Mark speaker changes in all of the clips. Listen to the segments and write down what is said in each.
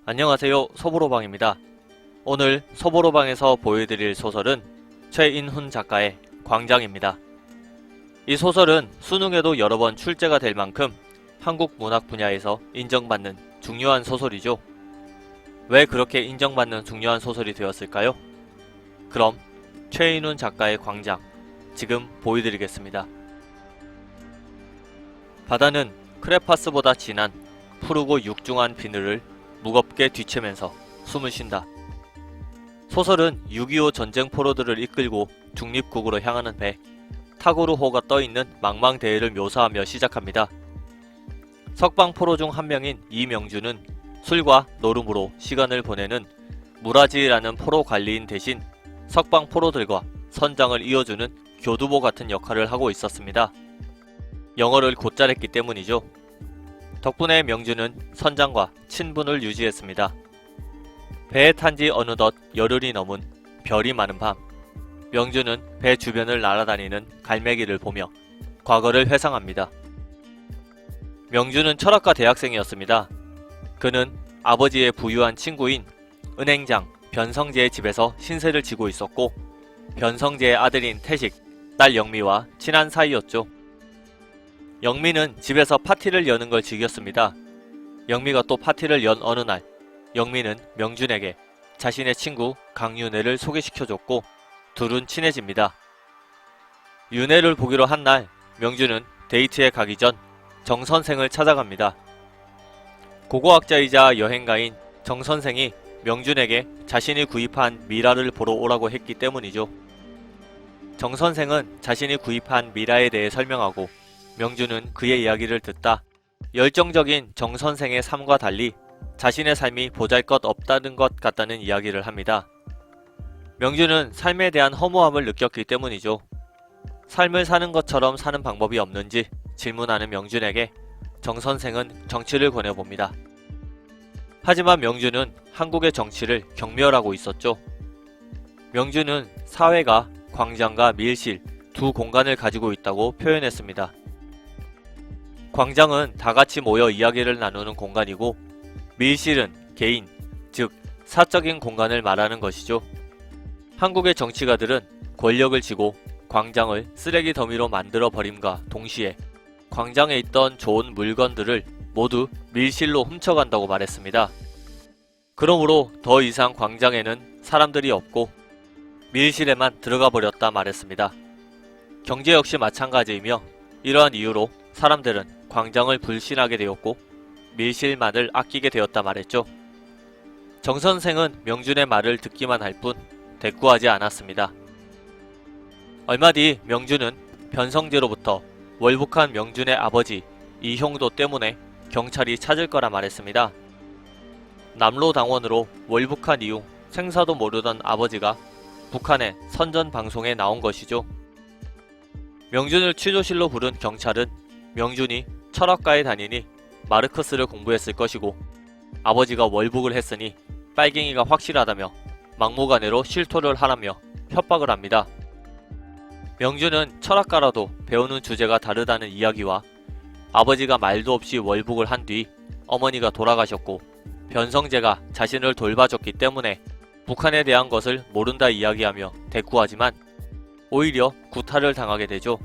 Speaker 1: 안녕하세요, 소보로방입니다. 오늘 소보로방에서 보여드릴 소설은 최인훈 작가의 광장입니다. 이 소설은 수능에도 여러 번 출제가 될 만큼 한국 문학 분야에서 인정받는 중요한 소설이죠. 왜 그렇게 인정받는 중요한 소설이 되었을까요? 그럼 최인훈 작가의 광장, 지금 보여드리겠습니다. 바다는 크레파스보다 진한 푸르고 육중한 비늘을 무겁게 뒤채면서 숨을 쉰다. 소설은 6.25 전쟁 포로들을 이끌고 중립국으로 향하는 배 타고르호가 떠있는 망망대해를 묘사하며 시작합니다. 석방 포로 중 한 명인 이명주는 술과 노름으로 시간을 보내는 무라지라는 포로 관리인 대신 석방 포로들과 선장을 이어주는 교두보 같은 역할을 하고 있었습니다. 영어를 곧잘 했기 때문이죠. 덕분에 명주는 선장과 친분을 유지했습니다. 배에 탄 지 어느덧 열흘이 넘은 별이 많은 밤, 명주는 배 주변을 날아다니는 갈매기를 보며 과거를 회상합니다. 명주는 철학과 대학생이었습니다. 그는 아버지의 부유한 친구인 은행장 변성재의 집에서 신세를 지고 있었고, 변성재의 아들인 태식, 딸 영미와 친한 사이였죠. 영미는 집에서 파티를 여는 걸 즐겼습니다. 영미가 또 파티를 연 어느 날, 영미는 명준에게 자신의 친구 강윤혜를 소개시켜줬고 둘은 친해집니다. 윤혜를 보기로 한 날, 명준은 데이트에 가기 전 정 선생을 찾아갑니다. 고고학자이자 여행가인 정 선생이 명준에게 자신이 구입한 미라를 보러 오라고 했기 때문이죠. 정 선생은 자신이 구입한 미라에 대해 설명하고, 명준은 그의 이야기를 듣다 열정적인 정 선생의 삶과 달리 자신의 삶이 보잘것없다는 것 같다는 이야기를 합니다. 명준은 삶에 대한 허무함을 느꼈기 때문이죠. 삶을 사는 것처럼 사는 방법이 없는지 질문하는 명준에게 정 선생은 정치를 권해봅니다. 하지만 명준은 한국의 정치를 경멸하고 있었죠. 명준은 사회가 광장과 밀실 두 공간을 가지고 있다고 표현했습니다. 광장은 다같이 모여 이야기를 나누는 공간이고, 밀실은 개인, 즉 사적인 공간을 말하는 것이죠. 한국의 정치가들은 권력을 쥐고 광장을 쓰레기 더미로 만들어 버림과 동시에 광장에 있던 좋은 물건들을 모두 밀실로 훔쳐간다고 말했습니다. 그러므로 더 이상 광장에는 사람들이 없고 밀실에만 들어가 버렸다 말했습니다. 경제 역시 마찬가지이며, 이러한 이유로 사람들은 광장을 불신하게 되었고 밀실만을 아끼게 되었다 말했죠. 정 선생은 명준의 말을 듣기만 할 뿐 대꾸하지 않았습니다. 얼마 뒤 명준은 변성재로부터 월북한 명준의 아버지 이형도 때문에 경찰이 찾을 거라 말했습니다. 남로당원으로 월북한 이후 생사도 모르던 아버지가 북한의 선전방송에 나온 것이죠. 명준을 취조실로 부른 경찰은 명준이 철학과에 다니니 마르크스를 공부했을 것이고, 아버지가 월북을 했으니 빨갱이가 확실하다며 막무가내로 실토를 하라며 협박을 합니다. 명준은 철학가라도 배우는 주제가 다르다는 이야기와 아버지가 말도 없이 월북을 한 뒤 어머니가 돌아가셨고 변성재가 자신을 돌봐줬기 때문에 북한에 대한 것을 모른다 이야기하며 대꾸하지만 오히려 구타를 당하게 되죠.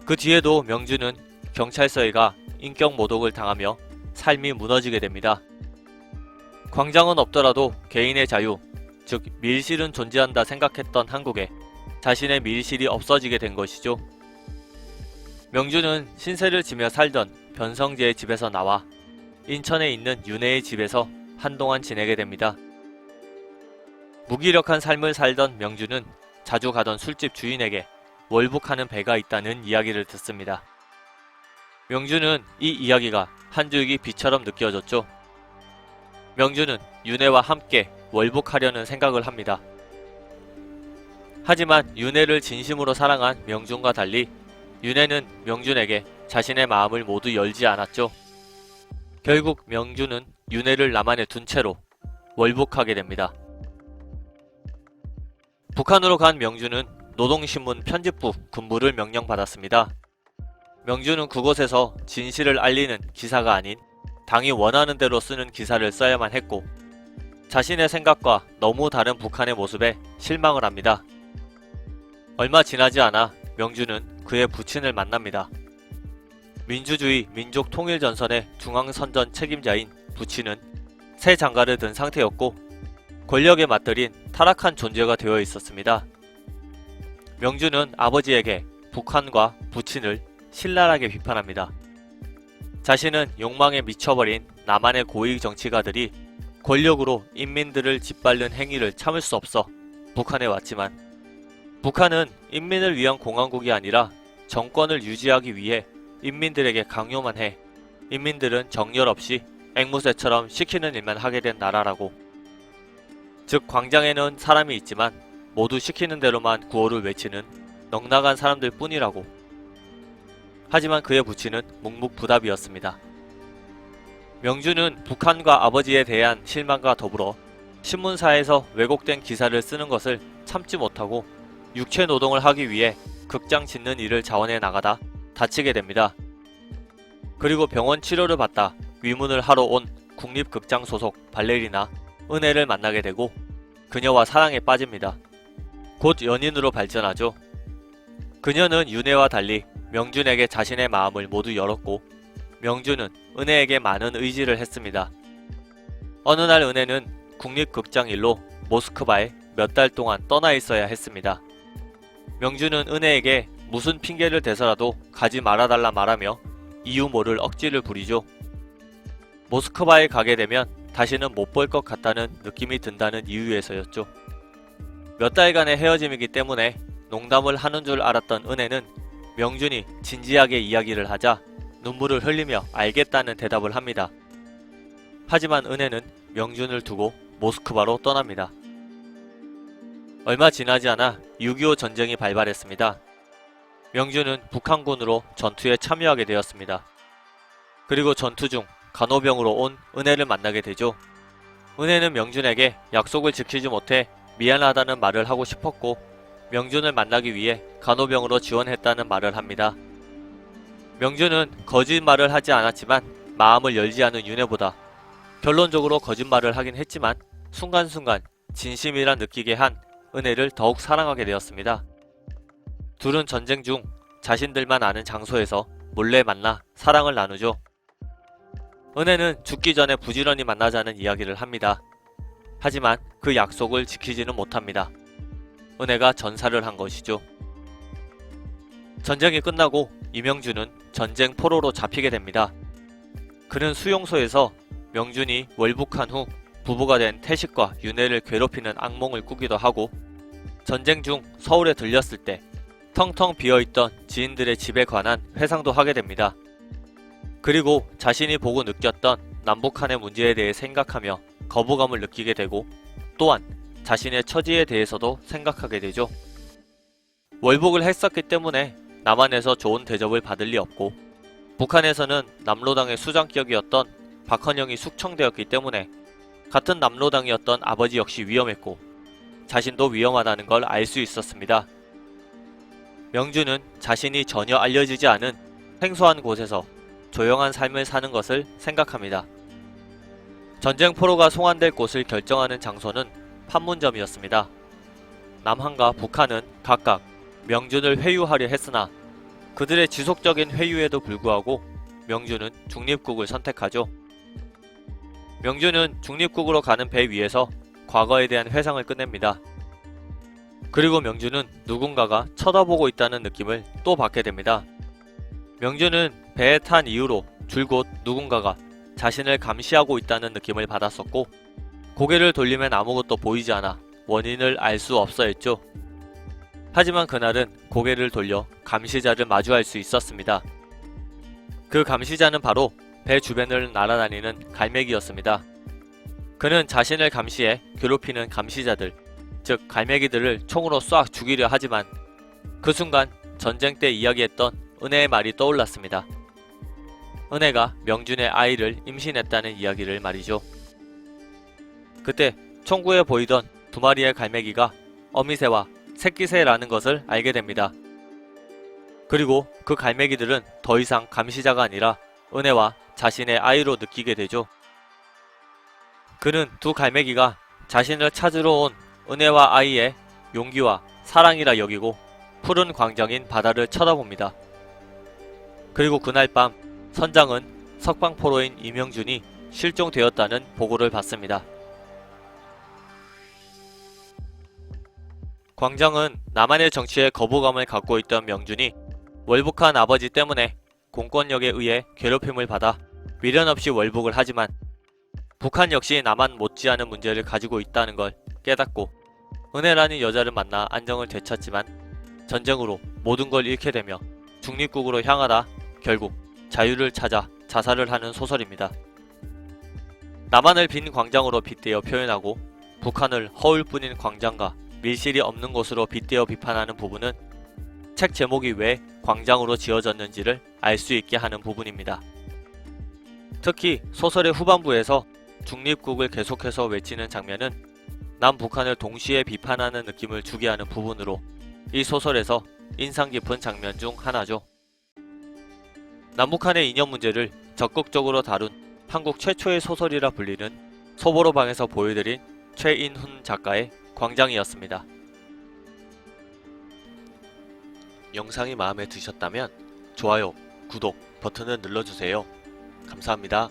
Speaker 1: 그 뒤에도 명준은 경찰서에 가 인격 모독을 당하며 삶이 무너지게 됩니다. 광장은 없더라도 개인의 자유, 즉 밀실은 존재한다 생각했던 한국에 자신의 밀실이 없어지게 된 것이죠. 명준은 신세를 지며 살던 변성재의 집에서 나와 인천에 있는 윤혜의 집에서 한동안 지내게 됩니다. 무기력한 삶을 살던 명준은 자주 가던 술집 주인에게 월북하는 배가 있다는 이야기를 듣습니다. 명준은 이 이야기가 한 줄기 빛처럼 느껴졌죠. 명준은 윤혜와 함께 월북하려는 생각을 합니다. 하지만 윤혜를 진심으로 사랑한 명준과 달리 윤혜는 명준에게 자신의 마음을 모두 열지 않았죠. 결국 명준은 윤혜를 남한에 둔 채로 월북하게 됩니다. 북한으로 간 명준은 노동신문 편집부 군부를 명령받았습니다. 명준은 그곳에서 진실을 알리는 기사가 아닌 당이 원하는 대로 쓰는 기사를 써야만 했고 자신의 생각과 너무 다른 북한의 모습에 실망을 합니다. 얼마 지나지 않아 명주는 그의 부친을 만납니다. 민주주의 민족통일전선의 중앙선전 책임자인 부친은 새 장가를 든 상태였고 권력에 맞들인 타락한 존재가 되어 있었습니다. 명주는 아버지에게 북한과 부친을 신랄하게 비판합니다. 자신은 욕망에 미쳐버린 남한의 고위 정치가들이 권력으로 인민들을 짓밟는 행위를 참을 수 없어 북한에 왔지만 북한은 인민을 위한 공화국이 아니라 정권을 유지하기 위해 인민들에게 강요만 해 인민들은 정열 없이 앵무새처럼 시키는 일만 하게 된 나라라고. 즉 광장에는 사람이 있지만 모두 시키는 대로만 구호를 외치는 넉나간 사람들 뿐이라고. 하지만 그의 부친은 묵묵부답이었습니다. 명주는 북한과 아버지에 대한 실망과 더불어 신문사에서 왜곡된 기사를 쓰는 것을 참지 못하고 육체 노동을 하기 위해 극장 짓는 일을 자원해 나가다 다치게 됩니다. 그리고 병원 치료를 받다 위문을 하러 온 국립극장 소속 발레리나 은혜를 만나게 되고 그녀와 사랑에 빠집니다. 곧 연인으로 발전하죠. 그녀는 윤혜와 달리 명준에게 자신의 마음을 모두 열었고 명준은 은혜에게 많은 의지를 했습니다. 어느 날 은혜는 국립극장 일로 모스크바에 몇 달 동안 떠나 있어야 했습니다. 명준은 은혜에게 무슨 핑계를 대서라도 가지 말아달라 말하며 이유 모를 억지를 부리죠. 모스크바에 가게 되면 다시는 못 볼 것 같다는 느낌이 든다는 이유에서였죠. 몇 달간의 헤어짐이기 때문에 농담을 하는 줄 알았던 은혜는 명준이 진지하게 이야기를 하자 눈물을 흘리며 알겠다는 대답을 합니다. 하지만 은혜는 명준을 두고 모스크바로 떠납니다. 얼마 지나지 않아 6.25 전쟁이 발발했습니다. 명준은 북한군으로 전투에 참여하게 되었습니다. 그리고 전투 중 간호병으로 온 은혜를 만나게 되죠. 은혜는 명준에게 약속을 지키지 못해 미안하다는 말을 하고 싶었고 명준을 만나기 위해 간호병으로 지원했다는 말을 합니다. 명준은 거짓말을 하지 않았지만 마음을 열지 않은 윤혜보다 결론적으로 거짓말을 하긴 했지만 순간순간 진심이라 느끼게 한 은혜를 더욱 사랑하게 되었습니다. 둘은 전쟁 중 자신들만 아는 장소에서 몰래 만나 사랑을 나누죠. 은혜는 죽기 전에 부지런히 만나자는 이야기를 합니다. 하지만 그 약속을 지키지는 못합니다. 은혜가 전사를 한 것이죠. 전쟁이 끝나고 이명준은 전쟁 포로로 잡히게 됩니다. 그는 수용소에서 명준이 월북한 후 부부가 된 태식과 윤혜를 괴롭히는 악몽을 꾸기도 하고 전쟁 중 서울에 들렸을 때 텅텅 비어있던 지인들의 집에 관한 회상도 하게 됩니다. 그리고 자신이 보고 느꼈던 남북한의 문제에 대해 생각하며 거부감을 느끼게 되고 또한 자신의 처지에 대해서도 생각하게 되죠. 월북을 했었기 때문에 남한에서 좋은 대접을 받을 리 없고 북한에서는 남로당의 수장격이었던 박헌영이 숙청되었기 때문에 같은 남로당이었던 아버지 역시 위험했고 자신도 위험하다는 걸 알 수 있었습니다. 명준은 자신이 전혀 알려지지 않은 생소한 곳에서 조용한 삶을 사는 것을 생각합니다. 전쟁 포로가 송환될 곳을 결정하는 장소는 판문점이었습니다. 남한과 북한은 각각 명준을 회유하려 했으나 그들의 지속적인 회유에도 불구하고 명준은 중립국을 선택하죠. 명준은 중립국으로 가는 배 위에서 과거에 대한 회상을 끝냅니다. 그리고 명준은 누군가가 쳐다보고 있다는 느낌을 또 받게 됩니다. 명준은 배에 탄 이후로 줄곧 누군가가 자신을 감시하고 있다는 느낌을 받았었고 고개를 돌리면 아무것도 보이지 않아 원인을 알 수 없어 했죠. 하지만 그날은 고개를 돌려 감시자를 마주할 수 있었습니다. 그 감시자는 바로 배 주변을 날아다니는 갈매기였습니다. 그는 자신을 감시해 괴롭히는 감시자들, 즉 갈매기들을 총으로 쏴 죽이려 하지만 그 순간 전쟁 때 이야기했던 은혜의 말이 떠올랐습니다. 은혜가 명준의 아이를 임신했다는 이야기를 말이죠. 그때 총구에 보이던 두 마리의 갈매기가 어미새와 새끼새라는 것을 알게 됩니다. 그리고 그 갈매기들은 더 이상 감시자가 아니라 은혜와 자신의 아이로 느끼게 되죠. 그는 두 갈매기가 자신을 찾으러 온 은혜와 아이의 용기와 사랑이라 여기고 푸른 광장인 바다를 쳐다봅니다. 그리고 그날 밤 선장은 석방포로인 이명준이 실종되었다는 보고를 받습니다. 광장은 남한의 정치에 거부감을 갖고 있던 명준이 월북한 아버지 때문에 공권력에 의해 괴롭힘을 받아 미련 없이 월북을 하지만 북한 역시 남한 못지않은 문제를 가지고 있다는 걸 깨닫고 은혜라는 여자를 만나 안정을 되찾지만 전쟁으로 모든 걸 잃게 되며 중립국으로 향하다 결국 자유를 찾아 자살을 하는 소설입니다. 남한을 빈 광장으로 빗대어 표현하고 북한을 허울뿐인 광장과 밀실이 없는 곳으로 빗대어 비판하는 부분은 책 제목이 왜 광장으로 지어졌는지를 알 수 있게 하는 부분입니다. 특히 소설의 후반부에서 중립국을 계속해서 외치는 장면은 남북한을 동시에 비판하는 느낌을 주게 하는 부분으로 이 소설에서 인상 깊은 장면 중 하나죠. 남북한의 이념 문제를 적극적으로 다룬 한국 최초의 소설이라 불리는 소보로방에서 보여드린 최인훈 작가의 광장이었습니다. 영상이 마음에 드셨다면 좋아요, 구독 버튼을 눌러주세요. 감사합니다.